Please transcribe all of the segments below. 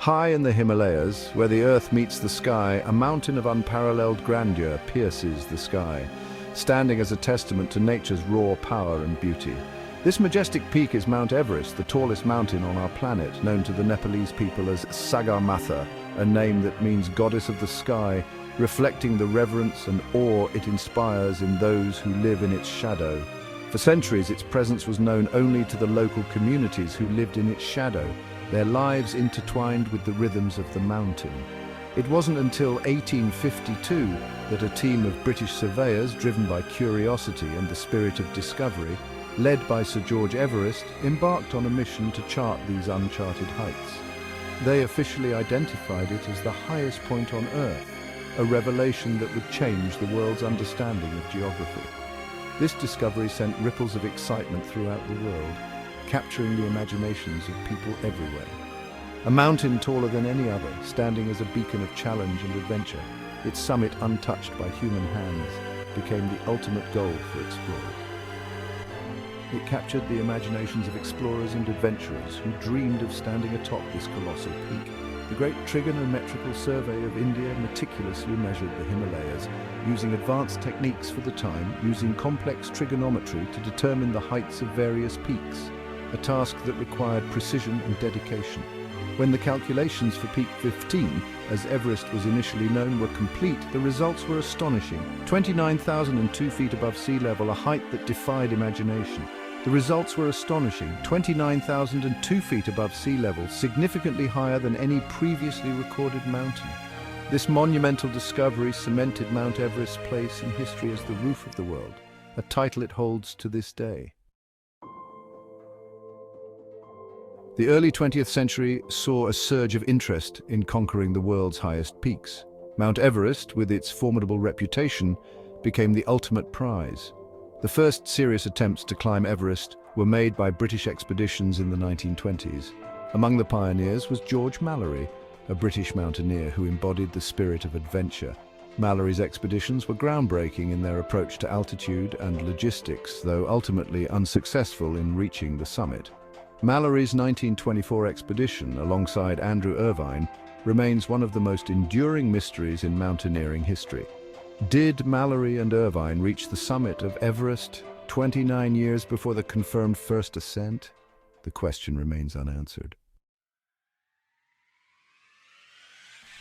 High in the Himalayas, where the earth meets the sky, a mountain of unparalleled grandeur pierces the sky, standing as a testament to nature's raw power and beauty. This majestic peak is Mount Everest, the tallest mountain on our planet, known to the Nepalese people as Sagarmatha, a name that means goddess of the sky, reflecting the reverence and awe it inspires in those who live in its shadow. For centuries, its presence was known only to the local communities who lived in its shadow, their lives intertwined with the rhythms of the mountain. It wasn't until 1852 that a team of British surveyors, driven by curiosity and the spirit of discovery, led by Sir George Everest, embarked on a mission to chart these uncharted heights. They officially identified it as the highest point on Earth, a revelation that would change the world's understanding of geography. This discovery sent ripples of excitement throughout the world, capturing the imaginations of people everywhere. A mountain taller than any other, standing as a beacon of challenge and adventure, its summit untouched by human hands, became the ultimate goal for explorers. It captured the imaginations of explorers and adventurers who dreamed of standing atop this colossal peak. The Great Trigonometrical Survey of India meticulously measured the Himalayas, using advanced techniques for the time, using complex trigonometry to determine the heights of various peaks, a task that required precision and dedication. When the calculations for Peak 15, as Everest was initially known, were complete, the results were astonishing. 29,002 feet above sea level, a height that defied imagination. The results were astonishing. 29,002 feet above sea level, significantly higher than any previously recorded mountain. This monumental discovery cemented Mount Everest's place in history as the roof of the world, a title it holds to this day. The early 20th century saw a surge of interest in conquering the world's highest peaks. Mount Everest, with its formidable reputation, became the ultimate prize. The first serious attempts to climb Everest were made by British expeditions in the 1920s. Among the pioneers was George Mallory, a British mountaineer who embodied the spirit of adventure. Mallory's expeditions were groundbreaking in their approach to altitude and logistics, though ultimately unsuccessful in reaching the summit. Mallory's 1924 expedition, alongside Andrew Irvine, remains one of the most enduring mysteries in mountaineering history. Did Mallory and Irvine reach the summit of Everest 29 years before the confirmed first ascent? The question remains unanswered.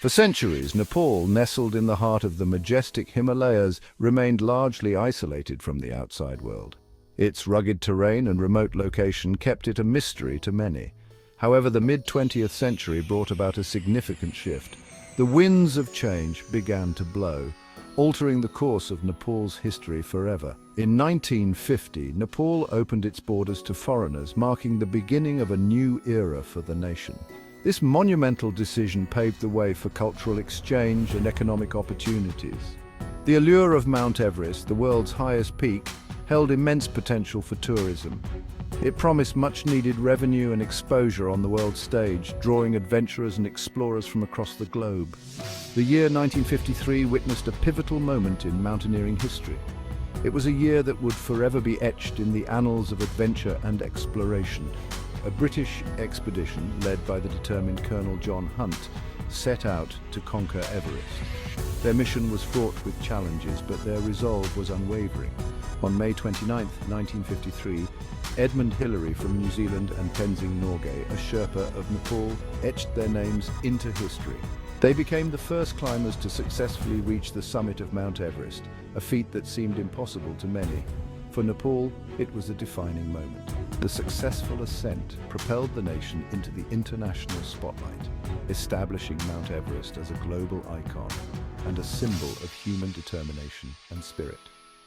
For centuries, Nepal, nestled in the heart of the majestic Himalayas, remained largely isolated from the outside world. Its rugged terrain and remote location kept it a mystery to many. However, the mid-20th century brought about a significant shift. The winds of change began to blow, altering the course of Nepal's history forever. In 1950, Nepal opened its borders to foreigners, marking the beginning of a new era for the nation. This monumental decision paved the way for cultural exchange and economic opportunities. The allure of Mount Everest, the world's highest peak, held immense potential for tourism. It promised much-needed revenue and exposure on the world stage, drawing adventurers and explorers from across the globe. The year 1953 witnessed a pivotal moment in mountaineering history. It was a year that would forever be etched in the annals of adventure and exploration. A British expedition, led by the determined Colonel John Hunt, set out to conquer Everest. Their mission was fraught with challenges, but their resolve was unwavering. On May 29, 1953, Edmund Hillary from New Zealand and Tenzing Norgay, a Sherpa of Nepal, etched their names into history. They became the first climbers to successfully reach the summit of Mount Everest, a feat that seemed impossible to many. For Nepal, it was a defining moment. The successful ascent propelled the nation into the international spotlight, establishing Mount Everest as a global icon and a symbol of human determination and spirit.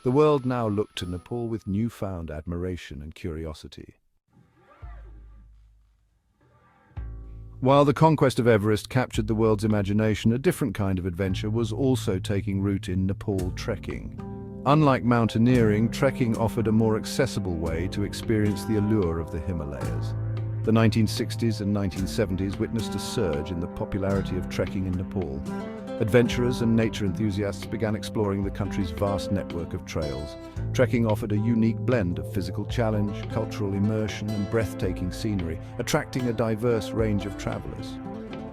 The world now looked to Nepal with newfound admiration and curiosity. While the conquest of Everest captured the world's imagination, a different kind of adventure was also taking root in Nepal: trekking. Unlike mountaineering, trekking offered a more accessible way to experience the allure of the Himalayas. The 1960s and 1970s witnessed a surge in the popularity of trekking in Nepal. Adventurers and nature enthusiasts began exploring the country's vast network of trails. Trekking offered a unique blend of physical challenge, cultural immersion, and breathtaking scenery, attracting a diverse range of travelers.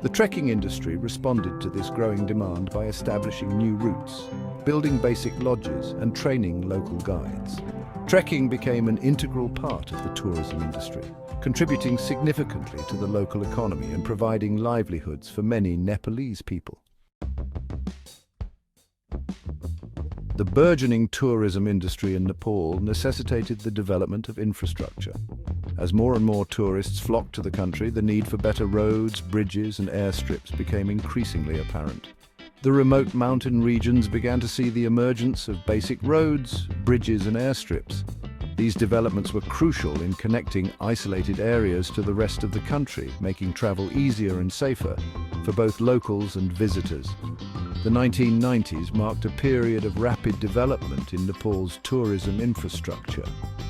The trekking industry responded to this growing demand by establishing new routes, building basic lodges and training local guides. Trekking became an integral part of the tourism industry, contributing significantly to the local economy and providing livelihoods for many Nepalese people. The burgeoning tourism industry in Nepal necessitated the development of infrastructure. As more and more tourists flocked to the country, the need for better roads, bridges, and airstrips became increasingly apparent. The remote mountain regions began to see the emergence of basic roads, bridges, and airstrips. These developments were crucial in connecting isolated areas to the rest of the country, making travel easier and safer for both locals and visitors. The 1990s marked a period of rapid development in Nepal's tourism infrastructure.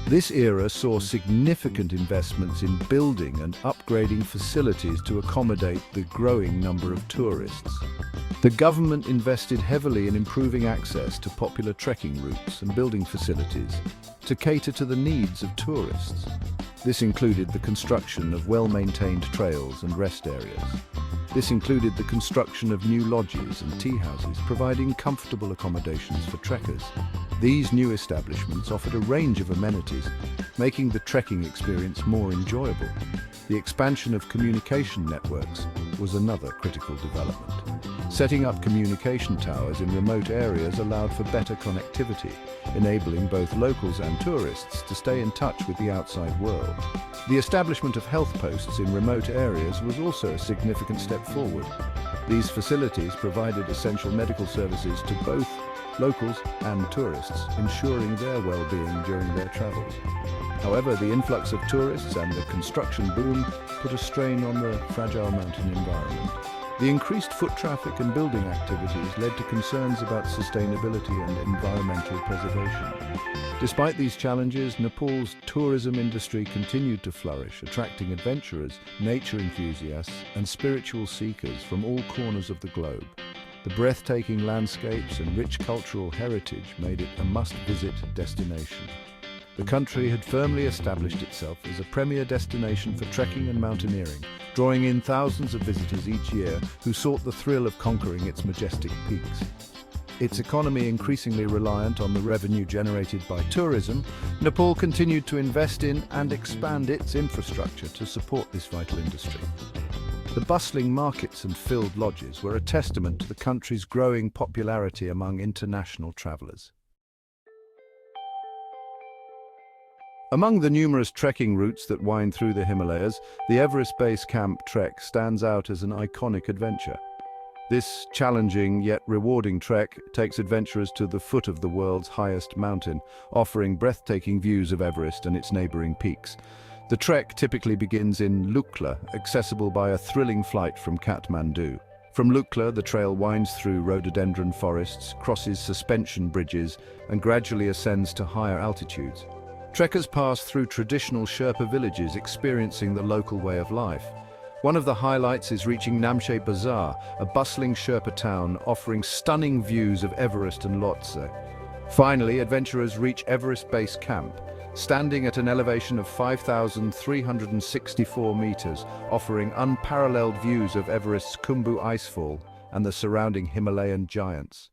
This era saw significant investments in building and upgrading facilities to accommodate the growing number of tourists. The government invested heavily in improving access to popular trekking routes and building facilities to cater to the needs of tourists. This included the construction of well-maintained trails and rest areas. This included the construction of new lodges and tea houses, providing comfortable accommodations for trekkers. These new establishments offered a range of amenities, making the trekking experience more enjoyable. The expansion of communication networks was another critical development. Setting up communication towers in remote areas allowed for better connectivity, enabling both locals and tourists to stay in touch with the outside world. The establishment of health posts in remote areas was also a significant step forward. These facilities provided essential medical services to both locals and tourists, ensuring their well-being during their travels. However, the influx of tourists and the construction boom put a strain on the fragile mountain environment. The increased foot traffic and building activities led to concerns about sustainability and environmental preservation. Despite these challenges, Nepal's tourism industry continued to flourish, attracting adventurers, nature enthusiasts, and spiritual seekers from all corners of the globe. The breathtaking landscapes and rich cultural heritage made it a must-visit destination. The country had firmly established itself as a premier destination for trekking and mountaineering, drawing in thousands of visitors each year who sought the thrill of conquering its majestic peaks. Its economy increasingly reliant on the revenue generated by tourism, Nepal continued to invest in and expand its infrastructure to support this vital industry. The bustling markets and filled lodges were a testament to the country's growing popularity among international travelers. Among the numerous trekking routes that wind through the Himalayas, the Everest Base Camp trek stands out as an iconic adventure. This challenging yet rewarding trek takes adventurers to the foot of the world's highest mountain, offering breathtaking views of Everest and its neighboring peaks. The trek typically begins in Lukla, accessible by a thrilling flight from Kathmandu. From Lukla, the trail winds through rhododendron forests, crosses suspension bridges, and gradually ascends to higher altitudes. Trekkers pass through traditional Sherpa villages, experiencing the local way of life. One of the highlights is reaching Namche Bazaar, a bustling Sherpa town offering stunning views of Everest and Lhotse. Finally, adventurers reach Everest Base Camp, standing at an elevation of 5,364 meters, offering unparalleled views of Everest's Khumbu icefall and the surrounding Himalayan giants.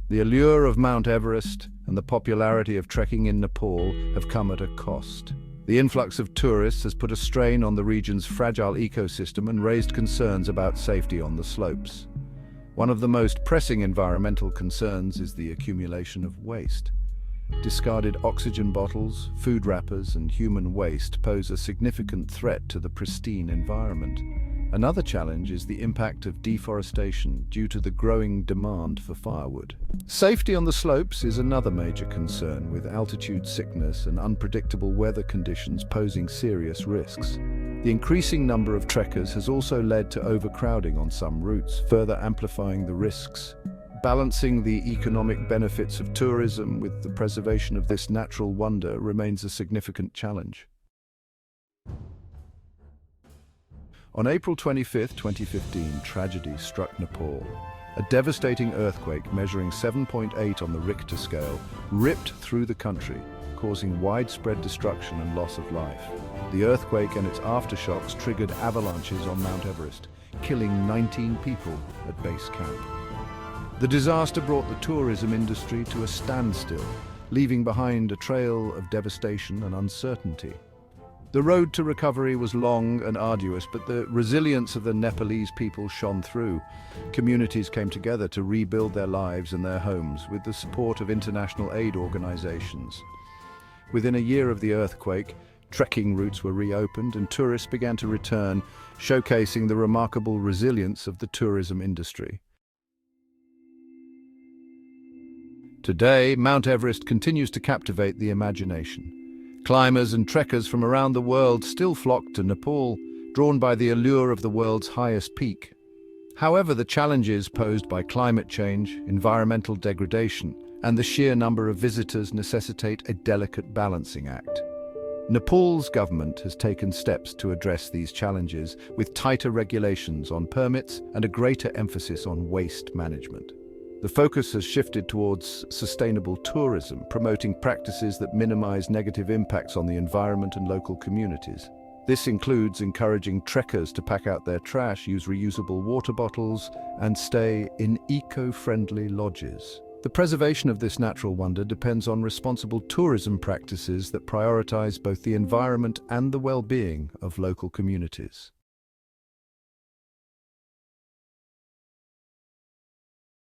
The allure of Mount Everest and the popularity of trekking in Nepal have come at a cost. The influx of tourists has put a strain on the region's fragile ecosystem and raised concerns about safety on the slopes. One of the most pressing environmental concerns is the accumulation of waste. Discarded oxygen bottles, food wrappers, and human waste pose a significant threat to the pristine environment. Another challenge is the impact of deforestation due to the growing demand for firewood. Safety on the slopes is another major concern, with altitude sickness and unpredictable weather conditions posing serious risks. The increasing number of trekkers has also led to overcrowding on some routes, further amplifying the risks. Balancing the economic benefits of tourism with the preservation of this natural wonder remains a significant challenge. On April 25, 2015, tragedy struck Nepal. A devastating earthquake measuring 7.8 on the Richter scale ripped through the country, causing widespread destruction and loss of life. The earthquake and its aftershocks triggered avalanches on Mount Everest, killing 19 people at base camp. The disaster brought the tourism industry to a standstill, leaving behind a trail of devastation and uncertainty. The road to recovery was long and arduous, but the resilience of the Nepalese people shone through. Communities came together to rebuild their lives and their homes with the support of international aid organizations. Within a year of the earthquake, trekking routes were reopened and tourists began to return, showcasing the remarkable resilience of the tourism industry. Today, Mount Everest continues to captivate the imagination. Climbers and trekkers from around the world still flock to Nepal, drawn by the allure of the world's highest peak. However, the challenges posed by climate change, environmental degradation, and the sheer number of visitors necessitate a delicate balancing act. Nepal's government has taken steps to address these challenges with tighter regulations on permits and a greater emphasis on waste management. The focus has shifted towards sustainable tourism, promoting practices that minimize negative impacts on the environment and local communities. This includes encouraging trekkers to pack out their trash, use reusable water bottles, and stay in eco-friendly lodges. The preservation of this natural wonder depends on responsible tourism practices that prioritize both the environment and the well-being of local communities.